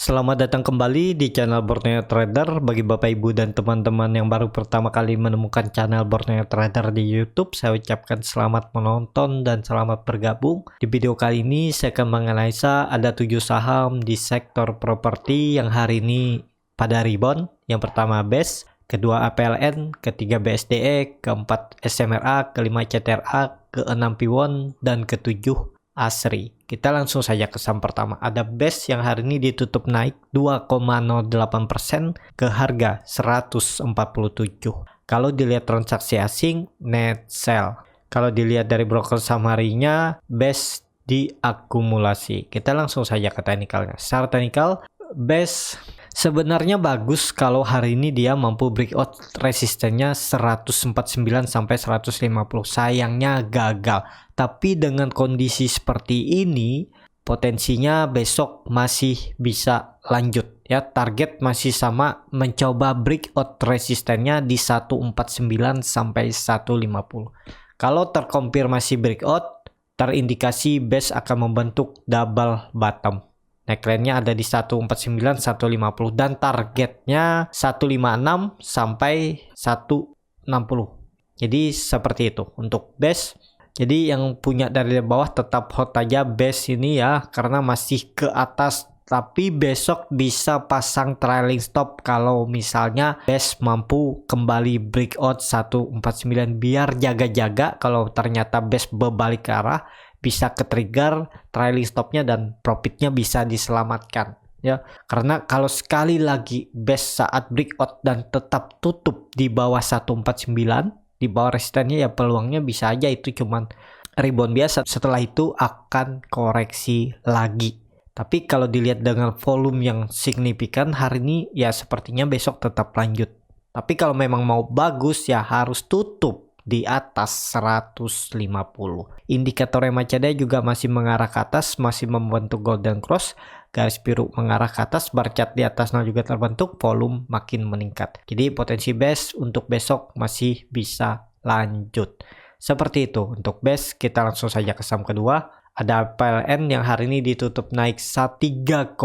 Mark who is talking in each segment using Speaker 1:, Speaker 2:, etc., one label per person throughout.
Speaker 1: Selamat datang kembali di channel Borneo Trader. Bagi Bapak Ibu dan teman-teman yang baru pertama kali menemukan channel Borneo Trader di YouTube, saya ucapkan selamat menonton dan selamat bergabung. Di video kali ini saya akan menganalisa ada 7 saham di sektor properti yang hari ini pada rebound. Yang pertama BES, kedua APLN, ketiga BSDE, keempat SMRA, kelima CTRA, keenam Piwon, dan ketujuh ASRI. Kita langsung saja ke saham pertama. Ada BES yang hari ini ditutup naik 2,08% ke harga 147. Kalau dilihat transaksi asing, net sell. Kalau dilihat dari broker saham harinya, BES diakumulasi. Kita langsung saja ke teknikalnya. Secara teknikal, BES sebenarnya bagus kalau hari ini dia mampu breakout resistennya 149 sampai 150. Sayangnya gagal. Tapi dengan kondisi seperti ini, potensinya besok masih bisa lanjut ya. Target masih sama, mencoba breakout resistennya di 149 sampai 150. Kalau terkonfirmasi breakout, terindikasi BES akan membentuk double bottom. Neckline-nya ada di 149 150 dan targetnya 156 sampai 160. Jadi seperti itu untuk BES. Jadi yang punya dari bawah tetap hold aja BES ini ya, karena masih ke atas. Tapi besok bisa pasang trailing stop kalau misalnya BES mampu kembali breakout 149, biar jaga-jaga kalau ternyata BES berbalik ke arah, bisa ke trigger trailing stopnya dan profitnya bisa diselamatkan ya. Karena kalau sekali lagi BES saat breakout dan tetap tutup di bawah 149, di bawah resistennya, ya peluangnya bisa aja itu cuman rebound biasa, setelah itu akan koreksi lagi. Tapi kalau dilihat dengan volume yang signifikan hari ini, ya sepertinya besok tetap lanjut. Tapi kalau memang mau bagus ya harus tutup di atas 150. Indikator MACD juga masih mengarah ke atas, masih membentuk golden cross, garis biru mengarah ke atas, bar chart di atasnya juga terbentuk, volume makin meningkat. Jadi potensi BES untuk besok masih bisa lanjut. Seperti itu untuk BES. Kita langsung saja ke saham kedua. Ada PLN yang hari ini ditutup naik 3,26%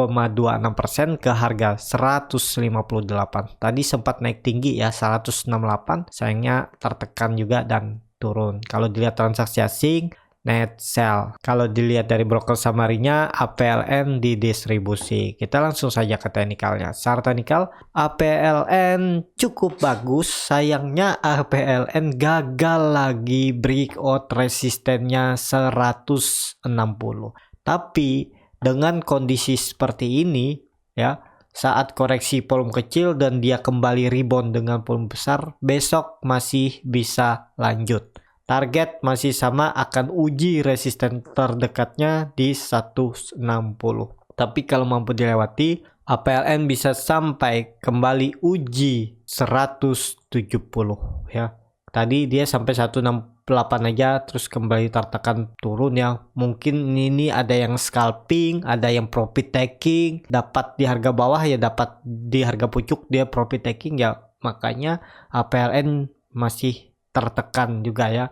Speaker 1: ke harga 158. Tadi sempat naik tinggi ya 168, sayangnya tertekan juga dan turun. Kalau dilihat transaksi asing, net sell. Kalau dilihat dari broker samarinya, APLN didistribusi. Kita langsung saja ke teknikalnya. Secara teknikal, APLN cukup bagus. Sayangnya APLN gagal lagi breakout resistennya 160. Tapi dengan kondisi seperti ini ya, saat koreksi volume kecil dan dia kembali rebound dengan volume besar, besok masih bisa lanjut. Target masih sama, akan uji resisten terdekatnya di 160. Tapi kalau mampu dilewati, APLN bisa sampai kembali uji 170 ya. Tadi dia sampai 168 aja terus kembali tertekan turun ya. Mungkin ini ada yang scalping, ada yang profit taking, dapat di harga bawah ya, dapat di harga pucuk dia profit taking ya. Makanya APLN masih tertekan juga ya.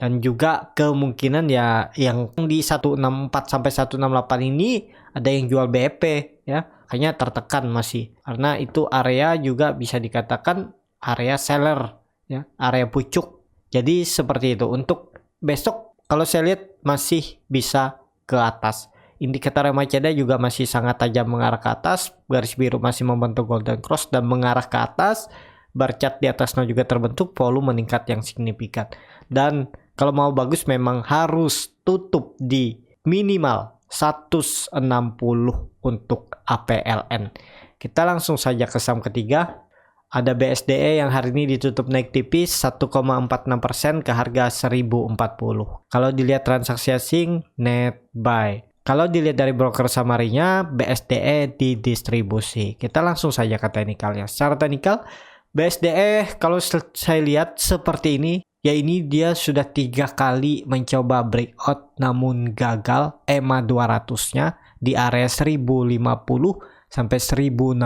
Speaker 1: Dan juga kemungkinan ya yang di 164 sampai 168 ini ada yang jual BEP ya. Kayaknya tertekan masih. Karena itu area juga bisa dikatakan area seller ya, area pucuk. Jadi seperti itu. Untuk besok kalau saya lihat masih bisa ke atas. Indikator MACD juga masih sangat tajam mengarah ke atas. Garis biru masih membentuk golden cross dan mengarah ke atas. Bar chart di atasnya juga terbentuk, volume meningkat yang signifikan. Dan kalau mau bagus memang harus tutup di minimal 160 untuk APLN. Kita langsung saja ke saham ketiga. Ada BSDE yang hari ini ditutup naik tipis 1,46% ke harga 1040. Kalau dilihat transaksi asing, net buy. Kalau dilihat dari broker samarinya, BSDE didistribusi. Kita langsung saja ke teknikalnya. Secara teknikal, BSDE kalau saya lihat seperti ini, ya ini dia sudah 3 kali mencoba breakout namun gagal. EMA 200-nya di area 1050 sampai 1060.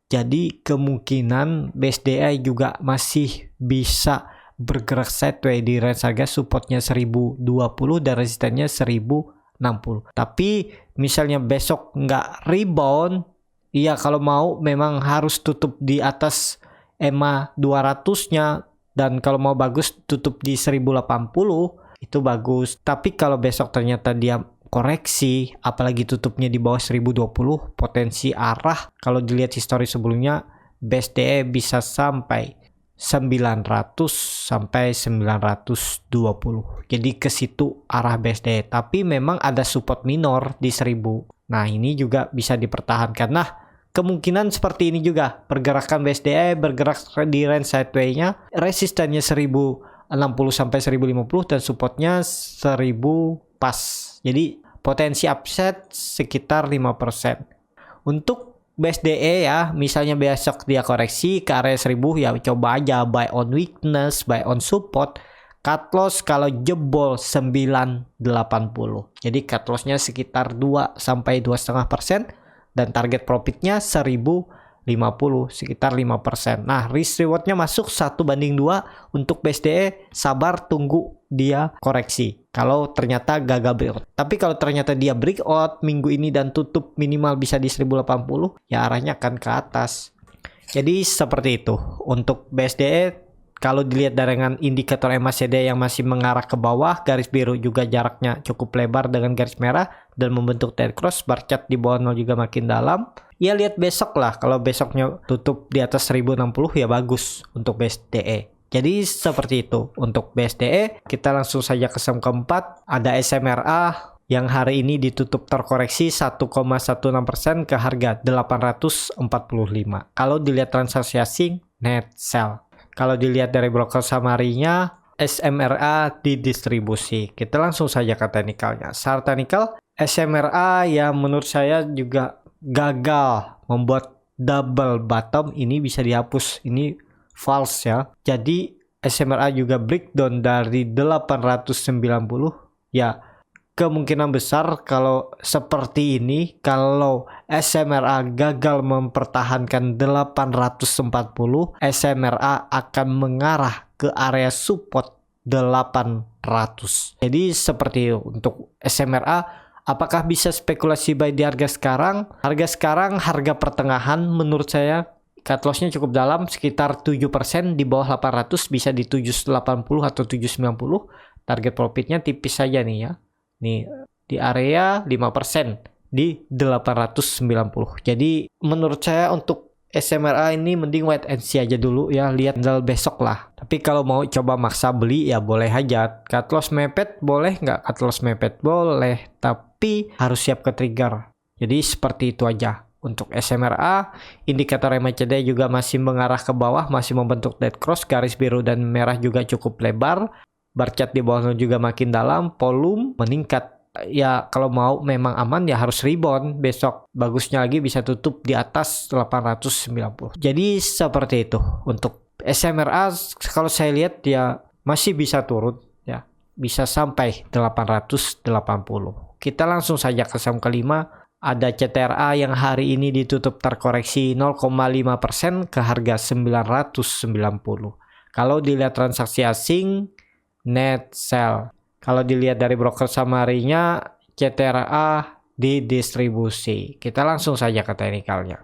Speaker 1: Jadi kemungkinan BSDE juga masih bisa bergerak sideways di range harga supportnya 1020 dan resistennya 1060. Tapi misalnya besok nggak rebound Iya, kalau mau memang harus tutup di atas EMA 200-nya, dan kalau mau bagus tutup di 1080 itu bagus. Tapi kalau besok ternyata dia koreksi, apalagi tutupnya di bawah 1020, potensi arah kalau dilihat histori sebelumnya BSDE bisa sampai 900 sampai 920. Jadi ke situ arah BSDE. Tapi memang ada support minor di 1000. Nah, ini juga bisa dipertahankan. Nah, kemungkinan seperti ini juga pergerakan BSDE bergerak di range sideway-nya, resistannya 1060 sampai 1050 dan supportnya 1000 pas. Jadi potensi upset sekitar 5%. Untuk BSDE ya, misalnya besok dia koreksi ke area 1000, ya coba aja buy on weakness, buy on support. Cut loss kalau jebol 980. Jadi cut lossnya sekitar 2 sampai 2,5%. Dan target profitnya 1050, sekitar 5%. Nah, risk rewardnya masuk 1:2 untuk BSDE. Sabar, tunggu dia koreksi kalau ternyata gagal breakout. Tapi kalau ternyata dia breakout minggu ini dan tutup minimal bisa di 1080, ya arahnya akan ke atas. Jadi seperti itu untuk BSDE. Kalau dilihat dengan indikator MACD yang masih mengarah ke bawah, garis biru juga jaraknya cukup lebar dengan garis merah dan membentuk dead cross, bar chart di bawah 0 juga makin dalam. Ya lihat besok lah, kalau besoknya tutup di atas 1060 ya bagus untuk BSDE. Jadi seperti itu untuk BSDE. Kita langsung saja ke saham keempat, ada SMRA yang hari ini ditutup terkoreksi 1,16% ke harga 845. Kalau dilihat transaksi asing, net sell. Kalau dilihat dari broker summary-nya, SMRA didistribusi. Kita langsung saja ke teknikalnya. Secara teknikal, SMRA yang menurut saya juga gagal membuat double bottom, ini bisa dihapus. Ini false ya. Jadi SMRA juga breakdown dari 890. Ya, kemungkinan besar kalau seperti ini, kalau SMRA gagal mempertahankan 840, SMRA akan mengarah ke area support 800. Jadi seperti itu untuk SMRA. Apakah bisa spekulasi buy di harga sekarang? Harga sekarang, harga pertengahan menurut saya cut loss-nya cukup dalam, sekitar 7%, di bawah 800 bisa di 780 atau 790. Target profitnya tipis saja nih ya. Nih di area 5% di 890. Jadi menurut saya untuk SMRA ini mending wait and see aja dulu ya, lihat tanggal besok lah. Tapi kalau mau coba maksa beli ya boleh aja. Cut loss mepet boleh nggak? Cut loss mepet boleh, tapi harus siap ke trigger. Jadi seperti itu aja untuk SMRA. Indikator MACD juga masih mengarah ke bawah, masih membentuk dead cross, garis biru dan merah juga cukup lebar. Bar chart di bawah juga makin dalam, volume meningkat. Ya kalau mau memang aman ya harus rebound. Besok bagusnya lagi bisa tutup di atas 890. Jadi seperti itu untuk SMRA. Kalau saya lihat ya masih bisa turun ya, bisa sampai 880. Kita langsung saja ke saham kelima, ada CTRA yang hari ini ditutup terkoreksi 0,5% ke harga 990. Kalau dilihat transaksi asing, net sell. Kalau dilihat dari broker summary-nya, CTRA didistribusi. Kita langsung saja ke teknikalnya.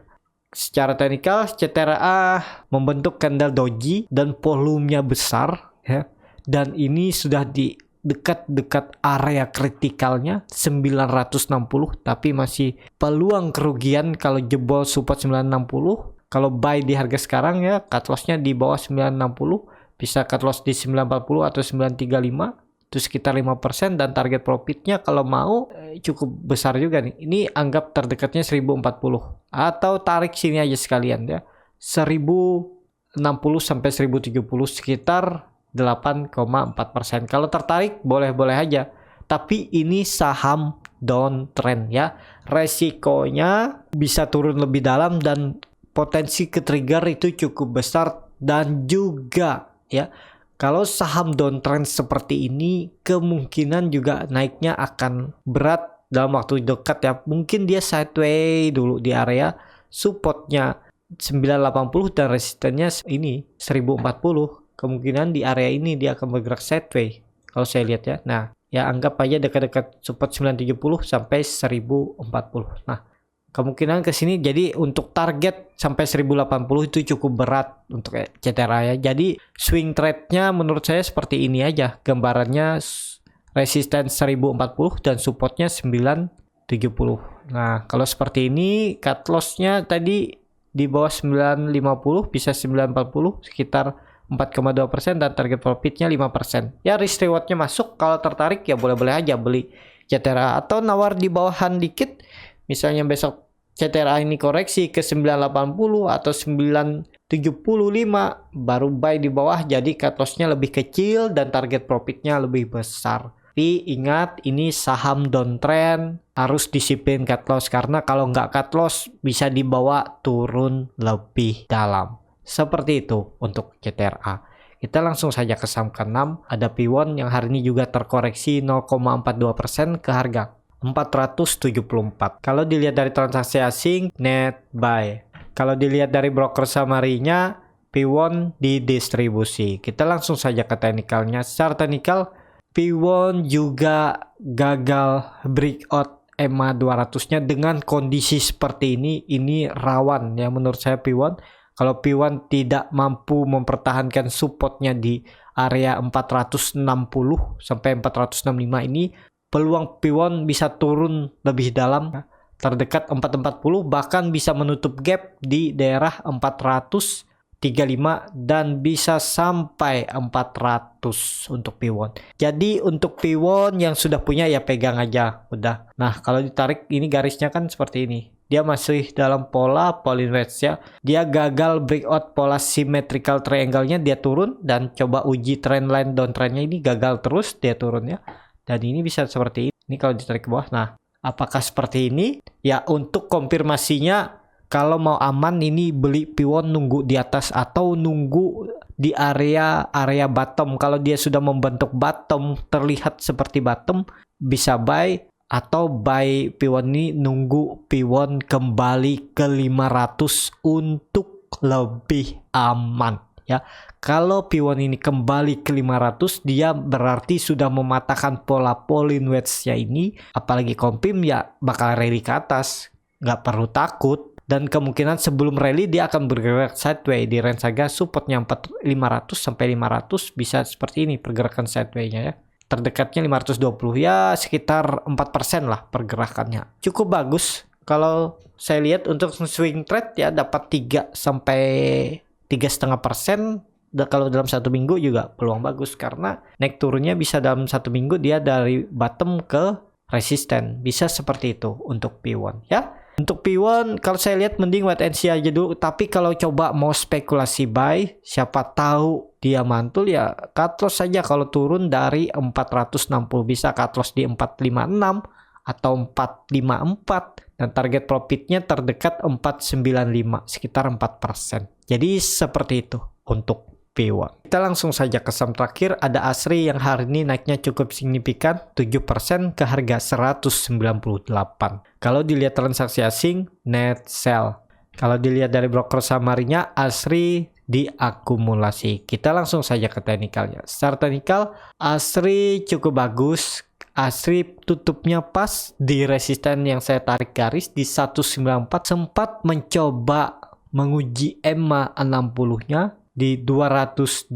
Speaker 1: Secara teknikal, CTRA membentuk candle doji dan volumenya besar ya. Dan ini sudah di dekat-dekat area kritikalnya 960, tapi masih peluang kerugian kalau jebol support 960. Kalau buy di harga sekarang ya, cut loss-nya di bawah 960. Bisa cut loss di 940 atau 935, itu sekitar 5%, dan target profitnya kalau mau cukup besar juga nih. Ini anggap terdekatnya 1040 atau tarik sini aja sekalian ya, 1060 sampai 1070, sekitar 8,4%. Kalau tertarik boleh-boleh aja, tapi ini saham downtrend ya, resikonya bisa turun lebih dalam dan potensi ke trigger itu cukup besar. Dan juga ya, kalau saham downtrend seperti ini kemungkinan juga naiknya akan berat dalam waktu dekat ya. Mungkin dia sideway dulu di area supportnya 980 dan resistennya ini 1040. Kemungkinan di area ini dia akan bergerak sideway kalau saya lihat ya. Nah ya, anggap aja dekat-dekat support 970 sampai 1040. Nah kemungkinan ke sini. Jadi untuk target sampai 1080 itu cukup berat untuk CTRA ya. Jadi swing trade-nya menurut saya seperti ini aja gambarannya, resisten 1040 dan supportnya 970. Nah kalau seperti ini cut loss-nya tadi di bawah 950 bisa 940 sekitar 4,2% dan target profitnya 5%. Ya risk rewardnya masuk, kalau tertarik ya boleh-boleh aja beli CTRA atau nawar di bawahan dikit. Misalnya besok CTRA ini koreksi ke 980 atau 975 baru buy di bawah, jadi cut loss-nya lebih kecil dan target profitnya lebih besar. Tapi ingat ini saham downtrend, harus disiplin cut loss karena kalau nggak cut loss bisa dibawa turun lebih dalam. Seperti itu untuk CTRA. Kita langsung saja ke saham ke-6, ada Piwon yang hari ini juga terkoreksi 0,42% ke harga 474. Kalau dilihat dari transaksi asing, net buy. Kalau dilihat dari broker summary-nya, Piwon didistribusi. Kita langsung saja ke teknikalnya. Secara teknikal, Piwon juga gagal breakout EMA 200-nya dengan kondisi seperti ini rawan ya menurut saya Piwon. Kalau Piwon tidak mampu mempertahankan supportnya di area 460 sampai 465 ini, peluang Piwon bisa turun lebih dalam, terdekat 440, bahkan bisa menutup gap di daerah 435 dan bisa sampai 400 untuk Piwon. Jadi untuk Piwon yang sudah punya ya pegang aja udah. Nah kalau ditarik ini garisnya kan seperti ini, dia masih dalam pola Pauline wedge ya. Dia gagal breakout pola symmetrical triangle-nya, dia turun dan coba uji trendline downtrend-nya, ini gagal terus dia turun ya. Dan ini bisa seperti ini. Ini kalau ditarik ke bawah. Nah, apakah seperti ini? Ya untuk konfirmasinya kalau mau aman ini beli Piwon nunggu di atas atau nunggu di area bottom. Kalau dia sudah membentuk bottom, terlihat seperti bottom, bisa buy. Atau buy Piwon ini nunggu Piwon kembali ke 500 untuk lebih aman ya. Kalau Piwon ini kembali ke 500, dia berarti sudah mematahkan pola Pauline wedge-nya ini, apalagi kompim ya bakal rally ke atas, nggak perlu takut. Dan kemungkinan sebelum rally dia akan bergerak sideways di range harga supportnya 500 sampai 500, bisa seperti ini pergerakan sideways-nya ya. Terdekatnya 520 ya, sekitar 4% lah pergerakannya. Cukup bagus kalau saya lihat untuk swing trade ya, dapat 3 sampai 3,5%. Kalau dalam satu minggu juga peluang bagus karena naik turunnya bisa dalam satu minggu dia dari bottom ke resisten, bisa seperti itu untuk Piwon ya. Untuk Piwon kalau saya lihat mending wait and see aja dulu, tapi kalau coba mau spekulasi buy, siapa tahu dia mantul ya cut loss saja. Kalau turun dari 460 bisa cut loss di 456 atau 454 dan target profitnya terdekat 495, sekitar 4%. Jadi seperti itu untuk Piwon. Kita langsung saja ke saham terakhir, ada Asri yang hari ini naiknya cukup signifikan 7% ke harga 198. Kalau dilihat transaksi asing, net sell. Kalau dilihat dari broker summary-nya, Asri diakumulasi. Kita langsung saja ke teknikalnya. Secara teknikal, Asri cukup bagus. Asri tutupnya pas di resisten yang saya tarik garis di 194, sempat mencoba menguji EMA 60-nya di 202,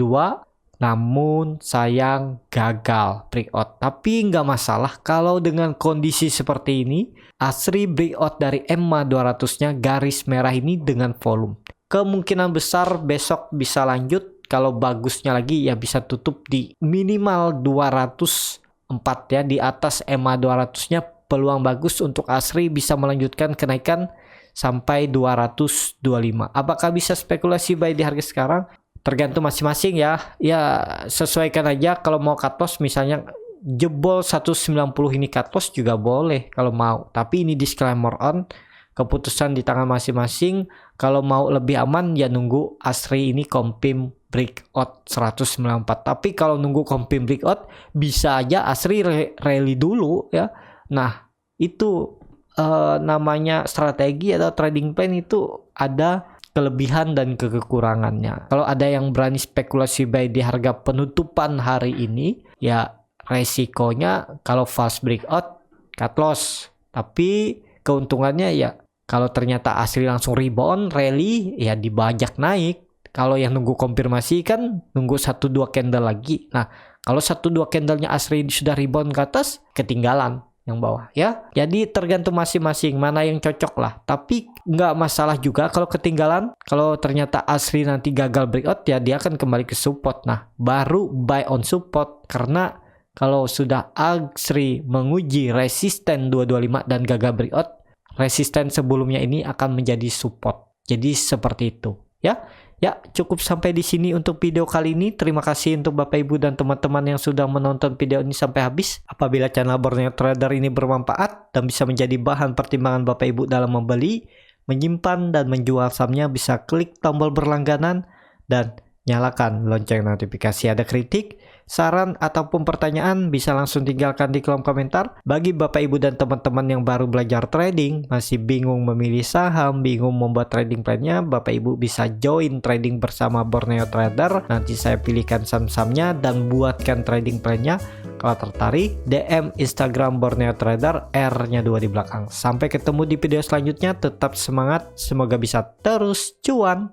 Speaker 1: namun sayang gagal breakout. Tapi nggak masalah kalau dengan kondisi seperti ini Asri breakout dari EMA 200-nya garis merah ini dengan volume. Kemungkinan besar besok bisa lanjut, kalau bagusnya lagi ya bisa tutup di minimal 204 ya, di atas EMA 200-nya peluang bagus untuk Asri bisa melanjutkan kenaikan sampai 225. Apakah bisa spekulasi buy di harga sekarang? Tergantung masing-masing ya. Ya sesuaikan aja, kalau mau cut loss misalnya jebol 190 ini cut loss juga boleh kalau mau. Tapi ini disclaimer on, keputusan di tangan masing-masing. Kalau mau lebih aman ya nunggu Asri ini kompim breakout 194. Tapi kalau nunggu kompim breakout bisa aja Asri rally dulu ya. Nah itu namanya strategi atau trading plan, itu ada kelebihan dan kekurangannya. Kalau ada yang berani spekulasi buy di harga penutupan hari ini, ya resikonya kalau fast breakout cut loss, tapi keuntungannya ya Kalau ternyata asli langsung rebound, rally, ya dibajak naik. Kalau yang nunggu konfirmasi kan nunggu 1-2 candle lagi. Nah, kalau 1-2 candlenya asli sudah rebound ke atas, ketinggalan yang bawah ya. Jadi tergantung masing-masing mana yang cocok lah. Tapi nggak masalah juga kalau ketinggalan. Kalau ternyata asli nanti gagal breakout, ya dia akan kembali ke support. Nah, baru buy on support. Karena kalau sudah asli menguji resisten 225 dan gagal breakout, resisten sebelumnya ini akan menjadi support. Jadi seperti itu ya. Ya, cukup sampai di sini untuk video kali ini. Terima kasih untuk Bapak Ibu dan teman-teman yang sudah menonton video ini sampai habis. Apabila channel Borneo Trader ini bermanfaat dan bisa menjadi bahan pertimbangan Bapak Ibu dalam membeli, menyimpan, dan menjual sahamnya, bisa klik tombol berlangganan dan nyalakan lonceng notifikasi. Ada kritik, saran, ataupun pertanyaan, bisa langsung tinggalkan di kolom komentar. Bagi Bapak Ibu dan teman-teman yang baru belajar trading, masih bingung memilih saham, bingung membuat trading plan-nya, Bapak Ibu bisa join trading bersama Borneo Trader. Nanti saya pilihkan saham-sahamnya dan buatkan trading plan-nya. Kalau tertarik, DM Instagram Borneo Trader, R-nya 2 di belakang. Sampai ketemu di video selanjutnya, tetap semangat, semoga bisa terus cuan.